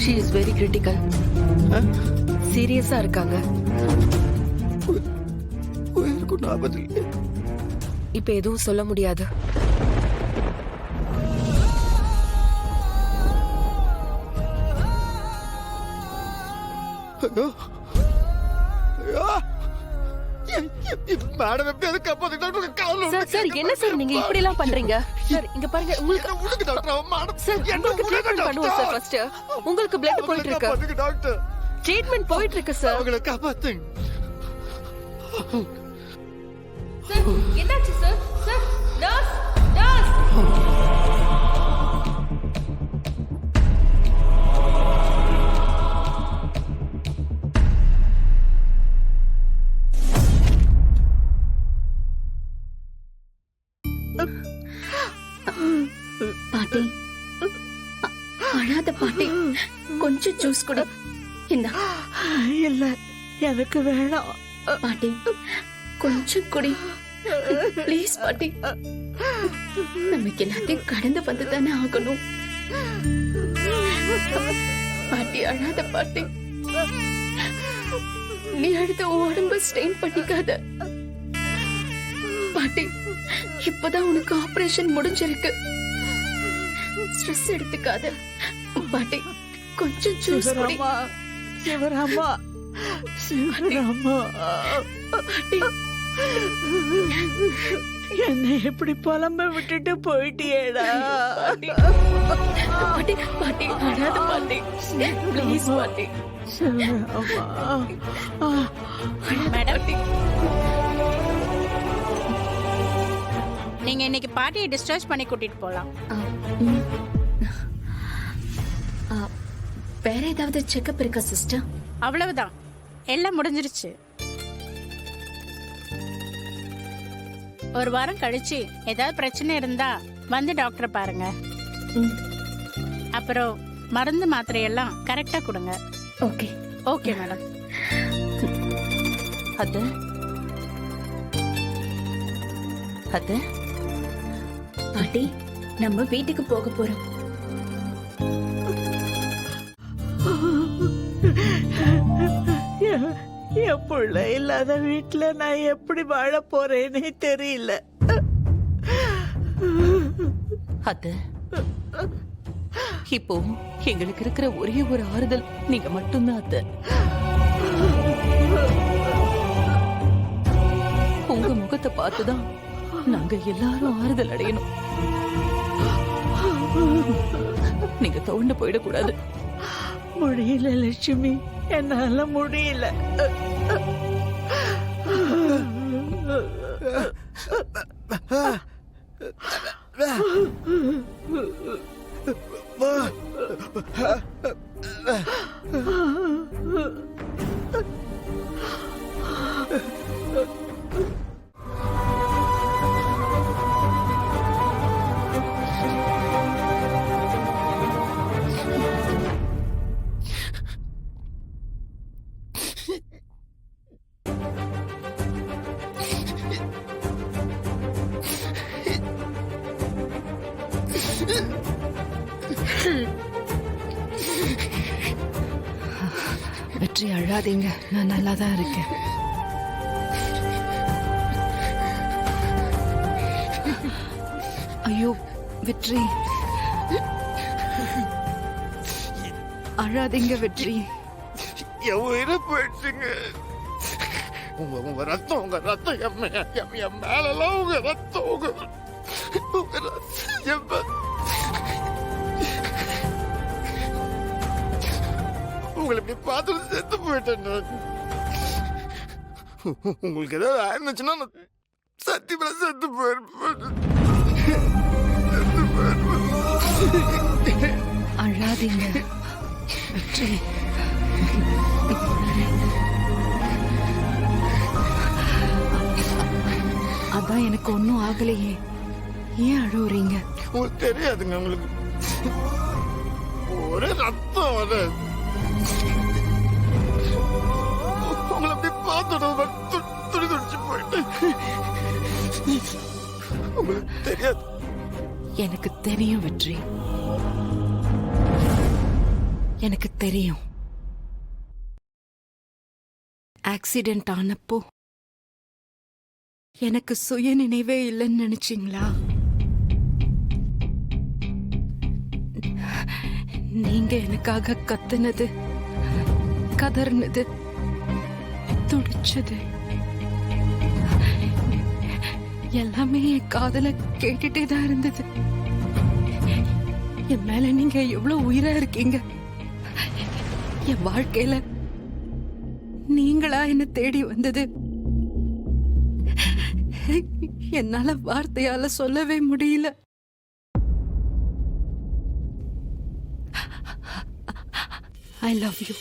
She is very critical. சீரியஸா இருக்காங்க. உயிருக்கும் ஆபத்து இல்லை. இப்ப எதுவும் சொல்ல முடியாது. சார் என்ன சார் நீங்க இப்படி எல்லாம் பண்றீங்க? சார் இங்க பாருங்க, உங்களுக்கு சார் உங்களுக்கு ட்ரீட்மெண்ட் பண்ணுவோம் சார். ஃபர்ஸ்ட் உங்களுக்கு பிளட் போயிட்டு இருக்கு. டாக்டர் ட்ரீட்மெண்ட் போயிட்டு இருக்கு சார். அவங்களை காப்பாத்துங்க. சார் என்னாச்சு சார்? Sir nurse nurse. பாட்டி அழாத பாட்டி, கொஞ்சம் ஜூஸ் குடி. இந்த இல்ல எனக்கு வேணாம் பாட்டி, கொஞ்சம் குடி ப்ளீஸ் பாட்டி. நமக்கு எல்லாத்தையும் கடந்து வந்து தானே ஆகணும். பாட்டி அழாத பாட்டி. நீ அடுத்த உடம்பு ஸ்ட்ரெயின் பண்ணிக்காத பாட்டி. இப்பதான் உனக்கு ஆபரேஷன் முடிஞ்சிருக்கு. ஸ்ட்ரெஸ் எடுத்துக்காத பாட்டி. கொஞ்சம் ஜூஸ் குடி. சிவராமா சிவராமா பாட்டி என்னை எப்படி புலம்ப விட்டுட்டு போயிட்டியேடா. பாட்டி பாட்டி அழாத பாட்டி ப்ளீஸ் பாட்டி. சிவராமா பாட்டி நீங்க இன்னைக்கு பாட்டியை டிஸ்சார்ஜ் பண்ணி கூட்டிட்டு போலாம். வேற ஏதாவது செக்கப் இருக்கா சிஸ்டர்? அவ்வளவுதான், எல்லாம் முடிஞ்சிருச்சு. ஒரு வாரம் கழிச்சு ஏதாவது பிரச்சனை இருந்தா வந்து டாக்டரை பாருங்க. அப்புறம் மருந்து மாத்திரை எல்லாம் கரெக்டா கொடுங்க. Okay okay madam. அத்தை அத்தை பாட்டி, நம்ம வீட்டுக்கு போக போறோம். என் பிள்ளை இல்லாத வீட்டுல நான் எப்படி வாழ போறேனே தெரியல. அத்தை, இப்போ எங்களுக்கு இருக்கிற ஒரே ஒரு ஆறுதல் நீங்க மட்டும்தான் அத்தை. உங்க முகத்தை பார்த்துதான் நாங்க எல்லாரும் ஆறுதல் அடையணும். நீங்க தோண்டு போயிடக்கூடாது. முடியல லட்சுமி, என்னால முடியல. வெற்றி அழாதீங்க, நான் நல்லா தான் இருக்கேன். ஐயோ வெற்றி, அழாதீங்க வெற்றி. என் உயிரை போயிடுச்சுங்க. உங்க ரத்தம் என் மேலெல்லாம் உங்க ரத்தம் உங்களை இப்படி பார்த்துட்டு செத்து போயிட்டேன். உங்களுக்கு ஏதாவது ஆயிருந்துச்சுன்னா சத்தியமா செத்து போயிருப்பேன். அழாதீங்க வெற்றி. அதான் எனக்கு ஒன்னும் ஆகலையே, ஏன் அழுவுறீங்க? உங்களுக்கு தெரியாதுங்க, உங்களுக்கு ஒரே ரத்தம் அது. உங்களை அப்படி பார்த்துட்டு துடி துடிச்சு போயிட்டு உங்களுக்கு தெரியாது. எனக்கு தெரியும் வெற்றி, எனக்கு தெரியும். ஆக்சிடென்ட் ஆனப்போ எனக்கு சுய நினைவே இல்லைன்னு நினைச்சீங்களா? நீங்க எனக்காக கத்துனது, கதர்னது, துடிச்சது எல்லாமே என் காதுல கேட்டுட்டே தான் இருந்தது. என் மேல நீங்க எவ்வளவு உயிரா இருக்கீங்க. என் வாழ்க்கையில நீங்களா என்ன தேடி வந்தது என்னால வார்த்தையால சொல்லவே முடியல. I love you.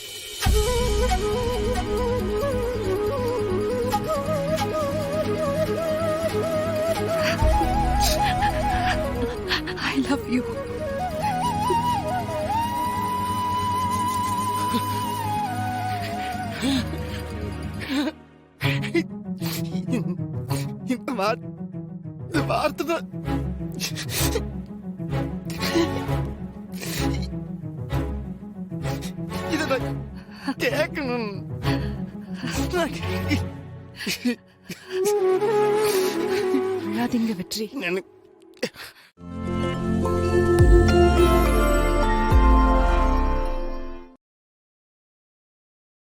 I love you. இந்த வார்த்தை தான் இதை நான் கேட்கணும். அழாதீங்க வெற்றி. எனக்கு